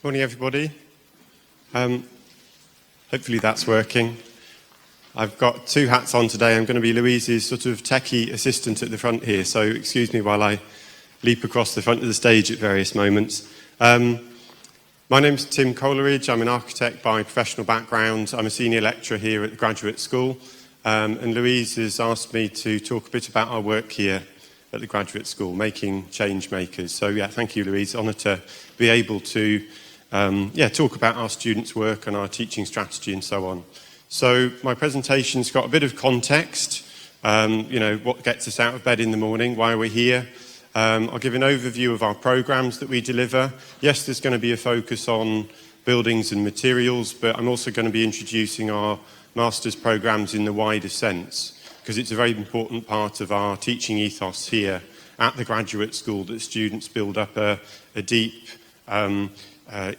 Morning, everybody. Hopefully that's working. I've got two hats on today. I'm going to be Louise's sort of techie assistant at the front here, so excuse me while I leap across the front of the stage at various moments. My name's Tim Coleridge. I'm an architect by professional background. I'm a senior lecturer here at the graduate school, and Louise has asked me to talk a bit about our work here at the graduate school, making change makers. So yeah, thank you, Louise. Honoured to be able to talk about our students' work and our teaching strategy and so on. So my presentation's got a bit of context, what gets us out of bed in the morning, why we're here. I'll give an overview of our programs that we deliver. Yes, there's going to be a focus on buildings and materials, but I'm also going to be introducing our master's programs in the wider sense, because it's a very important part of our teaching ethos here at the graduate school that students build up a deep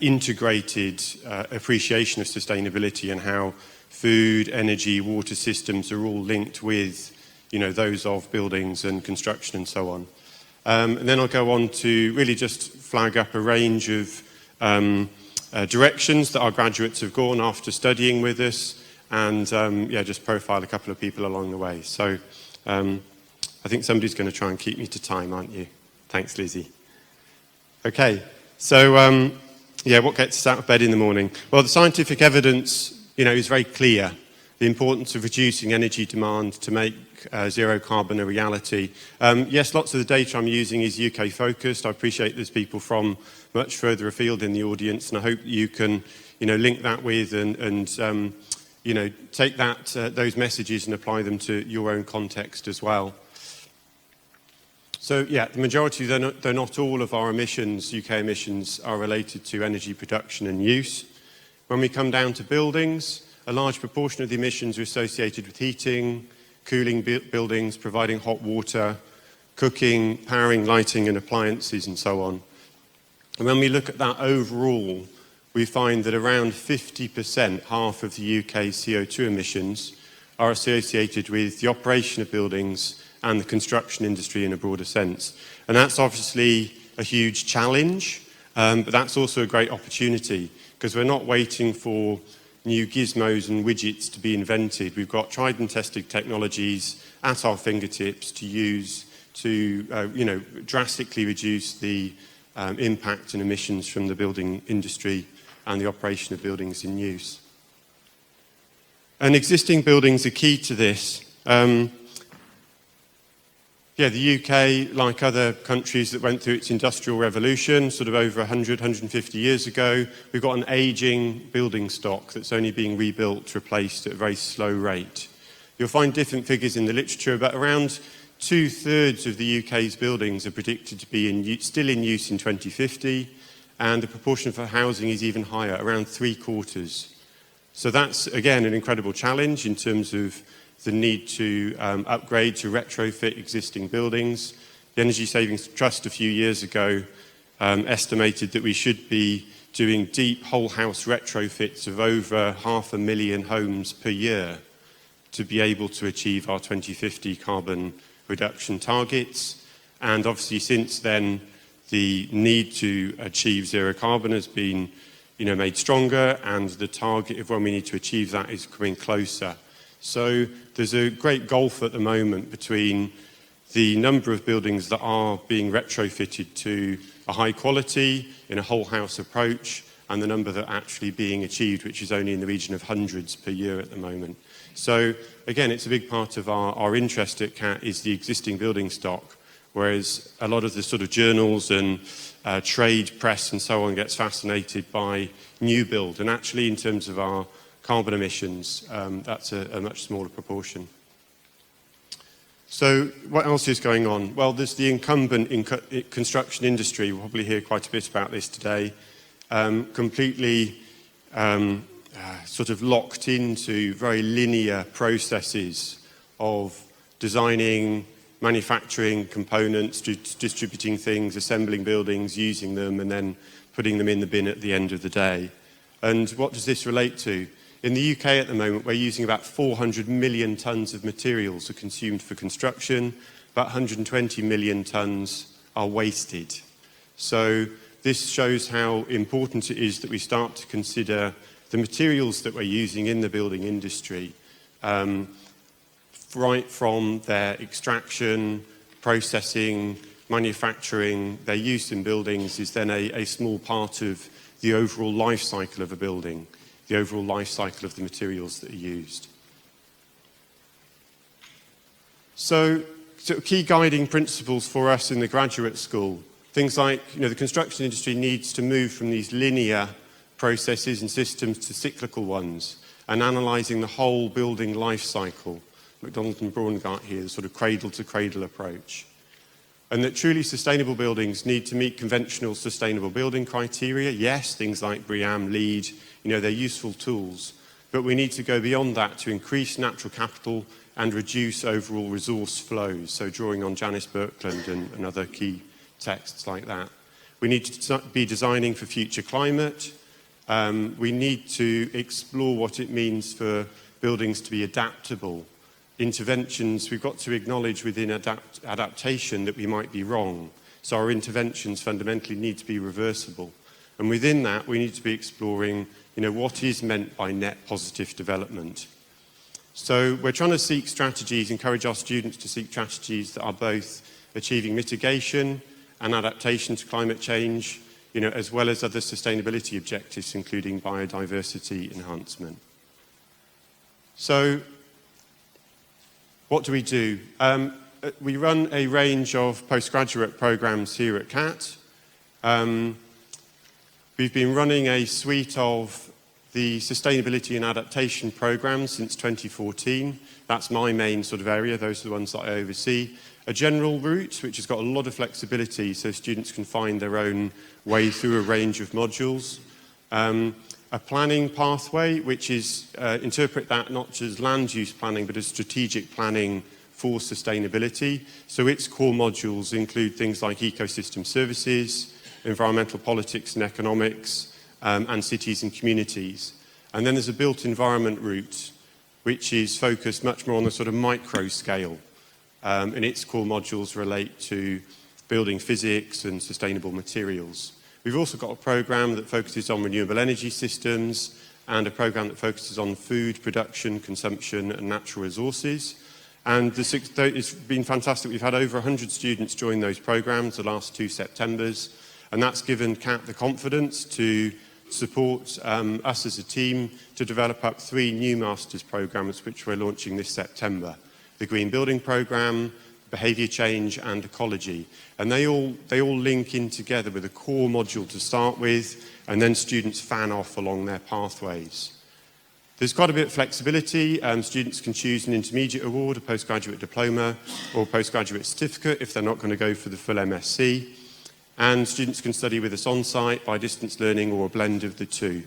integrated appreciation of sustainability and how food, energy, water systems are all linked with, those of buildings and construction and so on. And then I'll go on to really just flag up a range of directions that our graduates have gone after studying with us, and just profile a couple of people along the way. So I think somebody's going to try and keep me to time, aren't you? Thanks, Lizzie. Okay, so what gets us out of bed in the morning? Well, the scientific evidence, is very clear. The importance of reducing energy demand to make zero carbon a reality. Yes, lots of the data I'm using is UK focused. I appreciate there's people from much further afield in the audience, and I hope you can, link that with and take those messages and apply them to your own context as well. So the majority, though not all of our emissions, UK emissions, are related to energy production and use. When we come down to buildings, a large proportion of the emissions are associated with heating, cooling buildings, providing hot water, cooking, powering, lighting and appliances and so on. And when we look at that overall, we find that around 50%, half of the UK's CO2 emissions, are associated with the operation of buildings and the construction industry in a broader sense. And that's obviously a huge challenge, but that's also a great opportunity, because we're not waiting for new gizmos and widgets to be invented. We've got tried and tested technologies at our fingertips to use to drastically reduce the impact and emissions from the building industry and the operation of buildings in use. And existing buildings are key to this. The UK, like other countries that went through its industrial revolution, sort of over 100, 150 years ago, we've got an ageing building stock that's only being rebuilt, replaced at a very slow rate. You'll find different figures in the literature, but around 2/3 of the UK's buildings are predicted to be still in use in 2050, and the proportion for housing is even higher, around 3/4. So that's, again, an incredible challenge in terms of the need to upgrade, to retrofit existing buildings. The Energy Savings Trust a few years ago estimated that we should be doing deep whole house retrofits of over 500,000 homes per year to be able to achieve our 2050 carbon reduction targets. And obviously since then, the need to achieve zero carbon has been made stronger, and the target of when we need to achieve that is coming closer. So there's a great gulf at the moment between the number of buildings that are being retrofitted to a high quality in a whole house approach and the number that are actually being achieved, which is only in the region of hundreds per year at the moment. So again, it's a big part of our interest at CAT is the existing building stock, whereas a lot of the sort of journals and trade press and so on gets fascinated by new build. And actually, in terms of our carbon emissions, that's a much smaller proportion. So what else is going on? Well, there's the incumbent construction industry. We'll probably hear quite a bit about this today. Completely sort of locked into very linear processes of designing, manufacturing components, distributing things, assembling buildings, using them, and then putting them in the bin at the end of the day. And what does this relate to? In the UK at the moment, we're using about 400 million tonnes of materials are consumed for construction. About 120 million tonnes are wasted. So this shows how important it is that we start to consider the materials that we're using in the building industry, right from their extraction, processing, manufacturing. Their use in buildings is then a small part of the overall life cycle of a building, the overall life cycle of the materials that are used. So key guiding principles for us in the graduate school, things like, the construction industry needs to move from these linear processes and systems to cyclical ones, and analysing the whole building life cycle. McDonald and Braungart here, the sort of cradle-to-cradle approach. And that truly sustainable buildings need to meet conventional sustainable building criteria. Yes, things like BREEAM, LEED, they're useful tools. But we need to go beyond that to increase natural capital and reduce overall resource flows. So drawing on Janice Birkeland and other key texts like that. We need to be designing for future climate. We need to explore what it means for buildings to be adaptable. Interventions, we've got to acknowledge within adaptation that we might be wrong. So our interventions fundamentally need to be reversible. And within that, we need to be exploring, what is meant by net positive development. So we're trying to seek strategies, encourage our students to seek strategies that are both achieving mitigation and adaptation to climate change, as well as other sustainability objectives, including biodiversity enhancement. So what do? We run a range of postgraduate programs here at CAT. We've been running a suite of the sustainability and adaptation programs since 2014. That's my main sort of area. Those are the ones that I oversee. A general route, which has got a lot of flexibility so students can find their own way through a range of modules. A planning pathway, which is, interpret that not just land use planning, but as strategic planning for sustainability. So its core modules include things like ecosystem services, environmental politics and economics, and cities and communities. And then there's a built environment route, which is focused much more on the sort of micro scale. And its core modules relate to building physics and sustainable materials. We've also got a program that focuses on renewable energy systems and a program that focuses on food production, consumption and natural resources. And it's been fantastic. We've had over 100 students join those programs the last 2 Septembers. And that's given CAT the confidence to support us as a team to develop up 3 new master's programs which we're launching this September. The Green Building Programme, Behaviour Change and Ecology. And they all link in together with a core module to start with, and then students fan off along their pathways. There's quite a bit of flexibility. Students can choose an intermediate award, a postgraduate diploma, or a postgraduate certificate if they're not going to go for the full MSc. And students can study with us on-site, by distance learning, or a blend of the two.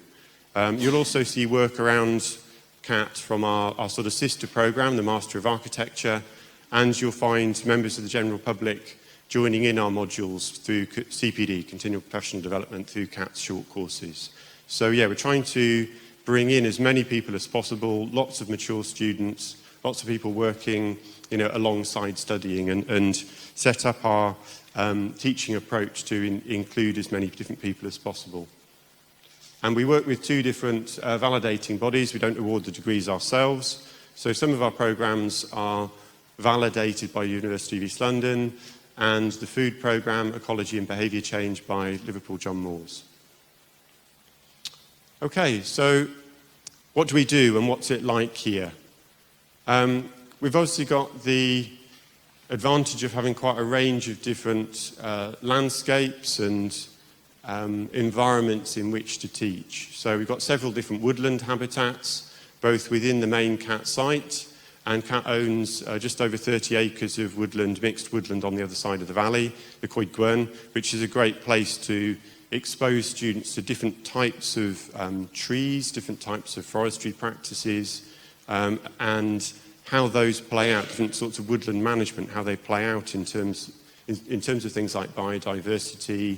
You'll also see work around CAT from our sort of sister programme, the Master of Architecture, and you'll find members of the general public joining in our modules through CPD, Continual Professional Development, through CAT's short courses. So yeah, we're trying to bring in as many people as possible, lots of mature students, lots of people working, alongside studying, and set up our teaching approach to include as many different people as possible. And we work with 2 different validating bodies. We don't award the degrees ourselves. So some of our programs are validated by University of East London, and the food programme, Ecology and Behaviour Change, by Liverpool John Moores. Okay, so what do we do and what's it like here? We've obviously got the advantage of having quite a range of different landscapes and environments in which to teach. So we've got several different woodland habitats, both within the main CAT site, and CAT owns just over 30 acres of woodland, mixed woodland on the other side of the valley, the Coed Gwern, which is a great place to expose students to different types of trees, different types of forestry practices, and how those play out, different sorts of woodland management, how they play out in terms of things like biodiversity,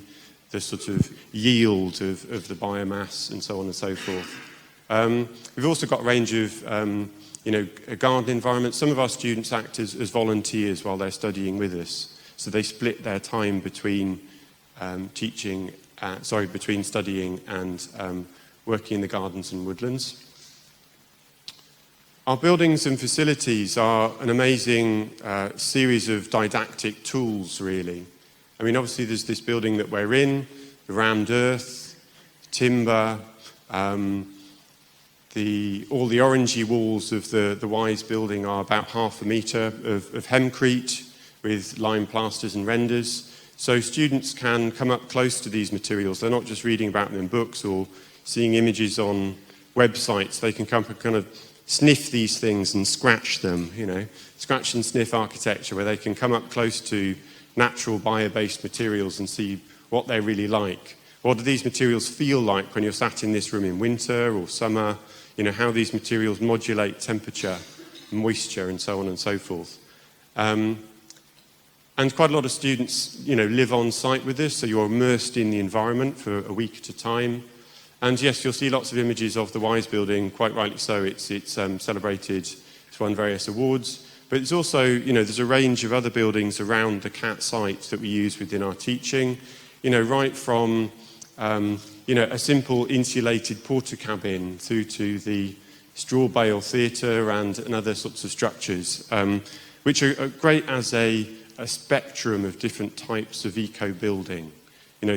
the sort of yield of the biomass, and so on and so forth. We've also got a range of a garden environment. Some of our students act as volunteers while they're studying with us. So they split their time between teaching between studying and working in the gardens and woodlands. Our buildings and facilities are an amazing series of didactic tools, really. I mean, obviously there's this building that we're in, the rammed earth, timber, all the orangey walls of the Wise building are about 1/2 metre of hempcrete with lime plasters and renders. So students can come up close to these materials. They're not just reading about them in books or seeing images on websites. They can come and kind of sniff these things and scratch them, scratch and sniff architecture, where they can come up close to natural bio-based materials and see what they're really like. What do these materials feel like when you're sat in this room in winter or summer? How these materials modulate temperature, moisture, and so on and so forth. And quite a lot of students, live on site with this, so you're immersed in the environment for a week at a time. And yes, you'll see lots of images of the Wise building, quite rightly so. It's celebrated, it's won various awards. But it's also, there's a range of other buildings around the CAT site that we use within our teaching, right from, a simple insulated porter cabin through to the straw bale theatre and other sorts of structures, which are great as a spectrum of different types of eco-building,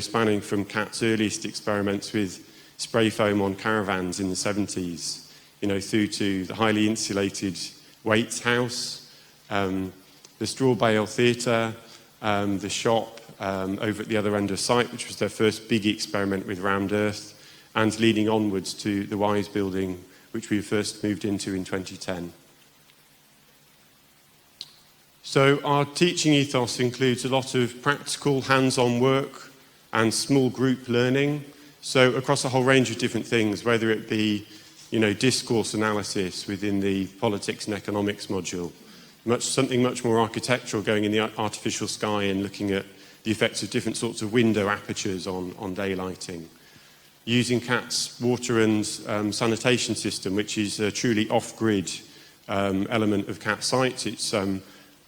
spanning from CAT's earliest experiments with spray foam on caravans in the 70s, through to the highly insulated Waits House, the straw bale theatre, the shop over at the other end of site, which was their first big experiment with rammed earth, and leading onwards to the Wise building, which we first moved into in 2010. So our teaching ethos includes a lot of practical hands-on work and small group learning. So across a whole range of different things, whether it be, discourse analysis within the politics and economics module, something much more architectural, going in the artificial sky and looking at the effects of different sorts of window apertures on daylighting. Using CAT's water and sanitation system, which is a truly off-grid element of CAT site. It's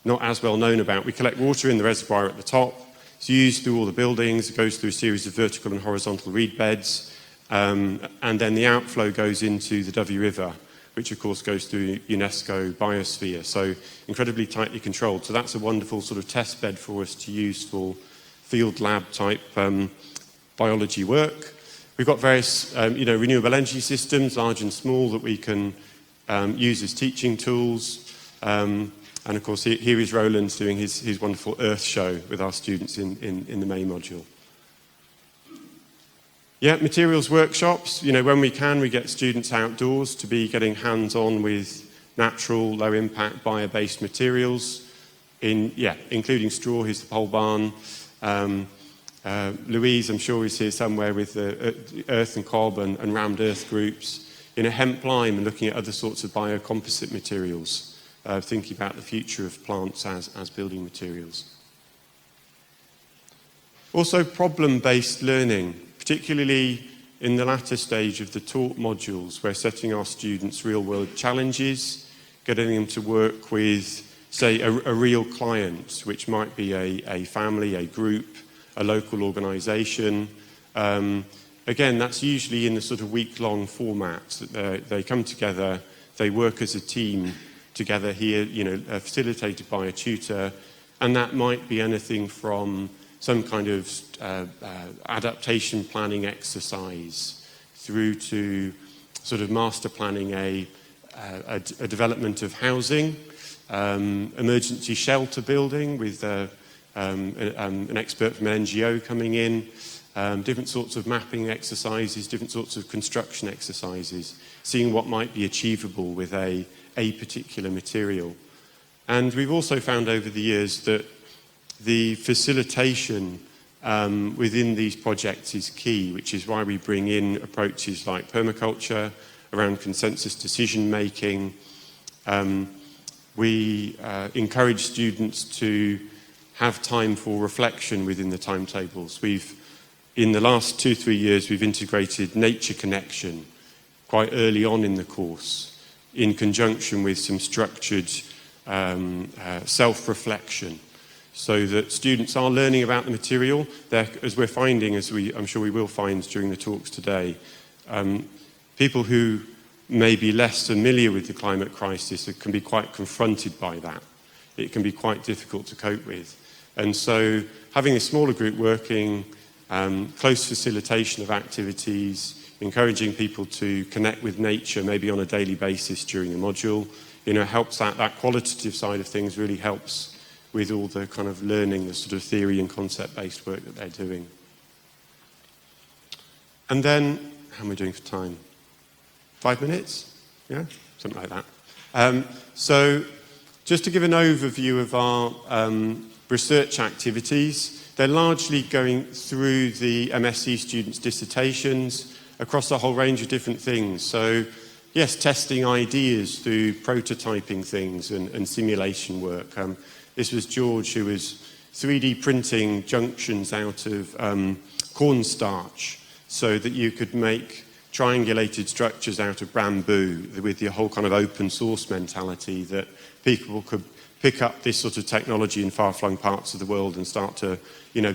not as well known about. We collect water in the reservoir at the top. It's used through all the buildings. It goes through a series of vertical and horizontal reed beds. And then the outflow goes into the Dovey River, which of course goes through UNESCO biosphere. So incredibly tightly controlled. So that's a wonderful sort of test bed for us to use for field lab type biology work. We've got various renewable energy systems, large and small, that we can use as teaching tools. And of course, here is Roland doing his wonderful Earth show with our students in the May module. Yeah, materials workshops. When we can, we get students outdoors to be getting hands-on with natural, low-impact, bio-based materials, including straw. Here's the pole barn. Louise, I'm sure, is here somewhere with the earth and cob and rammed earth groups. Hemp lime and looking at other sorts of biocomposite materials, thinking about the future of plants as building materials. Also, problem-based learning, particularly in the latter stage of the taught modules. We're setting our students real-world challenges, getting them to work with, say, a real client, which might be a family, a group, a local organisation. Again, that's usually in the sort of week-long format. They come together, they work as a team together here, facilitated by a tutor, and that might be anything from some kind of adaptation planning exercise through to sort of master planning a development of housing, emergency shelter building with an expert from an NGO coming in, different sorts of mapping exercises, different sorts of construction exercises, seeing what might be achievable with a particular material. And we've also found over the years that the facilitation within these projects is key, which is why we bring in approaches like permaculture around consensus decision making. We encourage students to have time for reflection within the timetables. In the last 2-3 years, we've integrated nature connection quite early on in the course, in conjunction with some structured self-reflection. so that students are learning about the material. As we're finding, I'm sure we will find during the talks today, people who may be less familiar with the climate crisis can be quite confronted by that. It can be quite difficult to cope with. And so having a smaller group working, close facilitation of activities, encouraging people to connect with nature maybe on a daily basis during a module, helps that qualitative side of things really helps with all the kind of learning, the sort of theory and concept-based work that they're doing. And then, how am I doing for time? 5 minutes? Yeah, something like that. So just to give an overview of our research activities, they're largely going through the MSc students' dissertations across a whole range of different things. So yes, testing ideas through prototyping things and simulation work. This was George, who was 3D printing junctions out of cornstarch so that you could make triangulated structures out of bamboo with the whole kind of open source mentality that people could pick up this sort of technology in far-flung parts of the world and start to,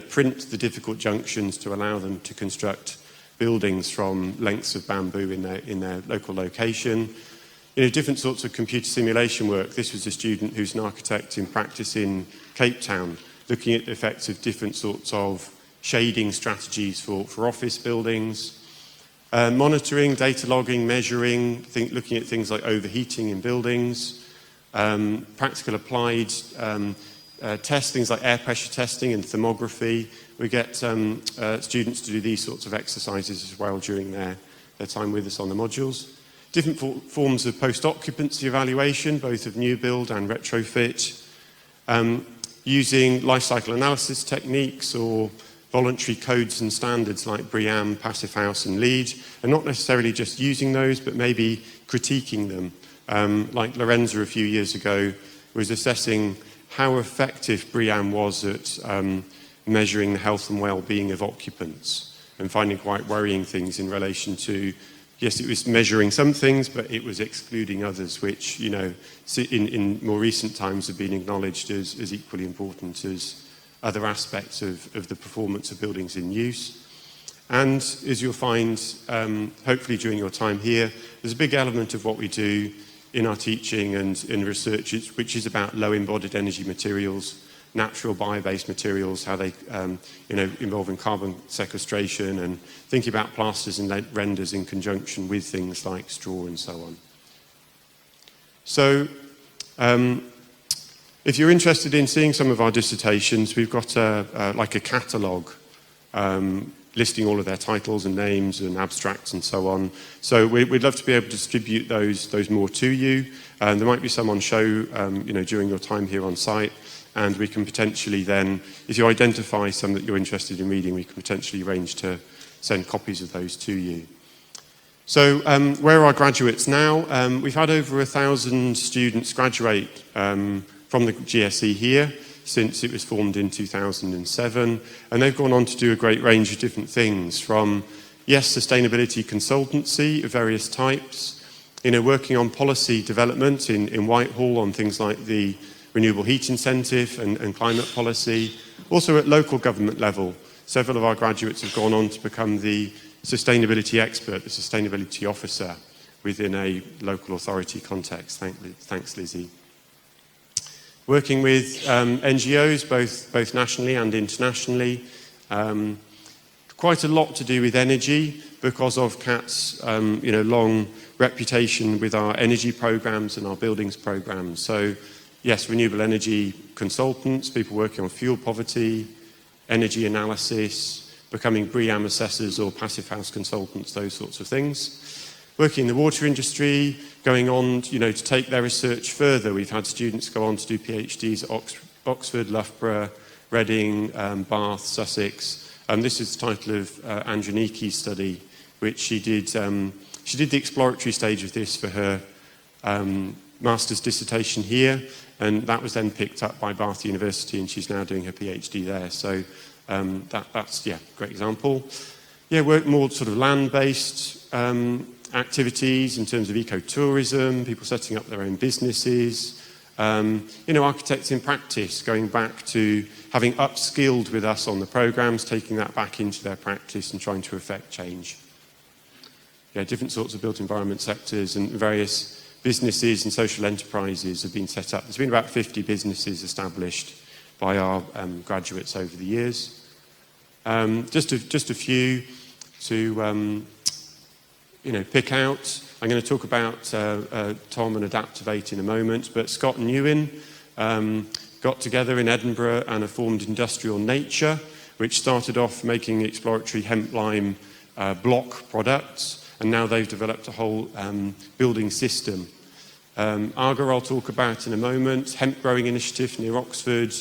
print the difficult junctions to allow them to construct buildings from lengths of bamboo in their local location. Different sorts of computer simulation work. This was a student who's an architect in practice in Cape Town, looking at the effects of different sorts of shading strategies for office buildings. Monitoring, data logging, measuring, looking at things like overheating in buildings. Practical applied tests, things like air pressure testing and thermography. We get students to do these sorts of exercises as well during their time with us on the modules. Different forms of post-occupancy evaluation, both of new build and retrofit. Using life cycle analysis techniques or voluntary codes and standards like BREEAM, Passive House and LEED, and not necessarily just using those, but maybe critiquing them. Like Lorenza a few years ago was assessing how effective BREEAM was at measuring the health and well-being of occupants and finding quite worrying things in relation to, yes, it was measuring some things, but it was excluding others, which, in more recent times have been acknowledged as equally important as other aspects of the performance of buildings in use. And as you'll find, hopefully during your time here, there's a big element of what we do in our teaching and in research, which is about low embodied energy materials, natural bio-based materials, how they involve in carbon sequestration, and thinking about plasters and renders in conjunction with things like straw and so on. So if you're interested in seeing some of our dissertations, we've got like a catalogue listing all of their titles and names and abstracts and so on. So we'd love to be able to distribute those more to you. There might be some on show during your time here on site, and we can potentially then, if you identify some that you're interested in reading, we can potentially arrange to send copies of those to you. So where are our graduates now? We've had over 1,000 students graduate from the GSE here since it was formed in 2007, and they've gone on to do a great range of different things, from, yes, sustainability consultancy of various types, working on policy development in Whitehall on things like the renewable heat incentive and climate policy. Also at local government level, several of our graduates have gone on to become the sustainability expert, the sustainability officer within a local authority context. Thanks, Lizzie. Working with NGOs, both nationally and internationally. Quite a lot to do with energy because of CAT's long reputation with our energy programs and our buildings programs. So yes, renewable energy consultants, people working on fuel poverty, energy analysis, becoming BREEAM assessors or passive house consultants, those sorts of things. Working in the water industry, going on to take their research further. We've had students go on to do PhDs at Oxford, Loughborough, Reading, Bath, Sussex. This is the title of Androniki's study, which she did the exploratory stage of this for her master's dissertation here, and that was then picked up by Bath University, and she's now doing her PhD there. So that's a great example. Work more sort of land-based activities in terms of ecotourism, people setting up their own businesses, Architects in practice, going back to having upskilled with us on the programs, taking that back into their practice and trying to affect change. Different sorts of built environment sectors and various businesses and social enterprises have been set up. There's been about 50 businesses established by our graduates over the years. Just a few to pick out. I'm going to talk about Tom and Adaptivate in a moment, but Scott and Ewan got together in Edinburgh and have formed Industrial Nature, which started off making exploratory hemp lime block products, and now they've developed a whole building system. Arga I'll talk about in a moment, hemp growing initiative near Oxford,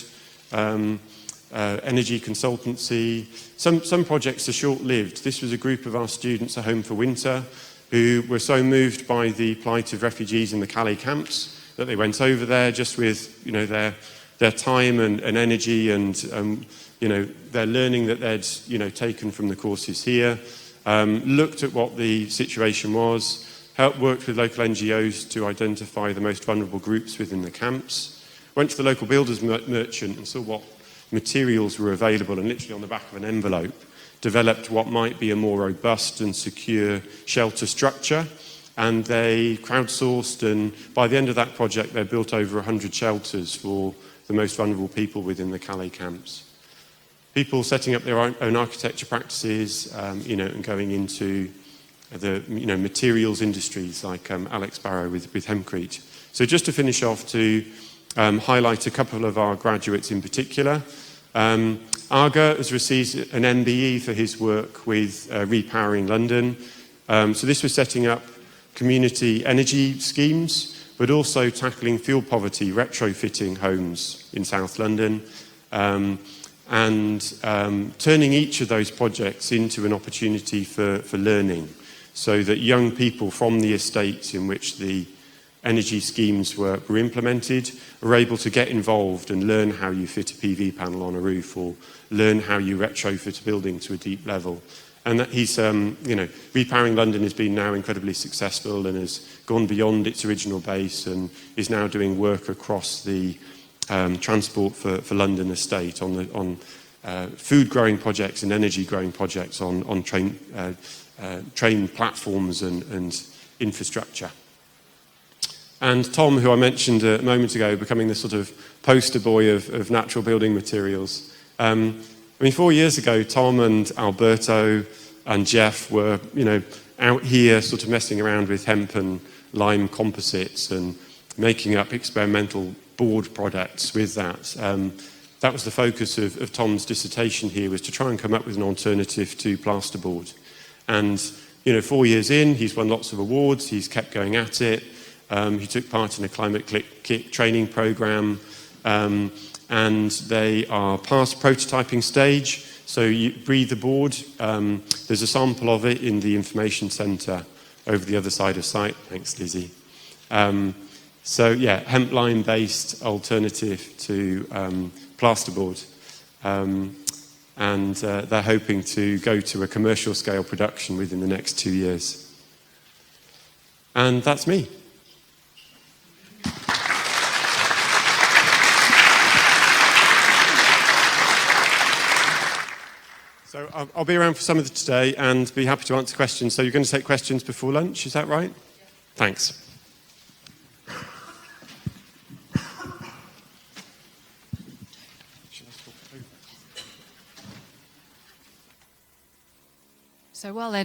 energy consultancy. Some projects are short-lived. This was a group of our students at Home for Winter who were so moved by the plight of refugees in the Calais camps that they went over there just with their time and energy and their learning that they'd taken from the courses here, looked at what the situation was, worked with local NGOs to identify the most vulnerable groups within the camps, went to the local builders merchant and saw what materials were available, and literally on the back of an envelope developed what might be a more robust and secure shelter structure. And they crowdsourced, and by the end of that project they built over 100 shelters for the most vulnerable people within the Calais camps. People setting up their own architecture practices, and going into the materials industries like Alex Barrow with Hempcrete. So just to finish off, to highlight a couple of our graduates in particular. Arga has received an MBE for his work with Repowering London. So this was setting up community energy schemes, but also tackling fuel poverty, retrofitting homes in South London, and turning each of those projects into an opportunity for learning, so that young people from the estates in which the energy schemes were implemented are able to get involved and learn how you fit a PV panel on a roof, or learn how you retrofit a building to a deep level. And that he's, Repowering London has been now incredibly successful and has gone beyond its original base and is now doing work across the Transport for London estate on food growing projects and energy growing projects on train platforms and infrastructure. And Tom, who I mentioned a moment ago, becoming the sort of poster boy of natural building materials. 4 years ago, Tom and Alberto and Jeff were, out here sort of messing around with hemp and lime composites and making up experimental board products with that. That was the focus of Tom's dissertation here, was to try and come up with an alternative to plasterboard. And, 4 years in, he's won lots of awards, he's kept going at it. He took part in a Climate Kit training program, and they are past prototyping stage. So you breathe the board. There's a sample of it in the information centre over the other side of site. Thanks, Lizzie. Hemp lime based alternative to plasterboard. And they're hoping to go to a commercial scale production within the next 2 years. And that's me. So I'll be around for some of it today and be happy to answer questions. So you're going to take questions before lunch, is that right? Yeah. Thanks. So while they're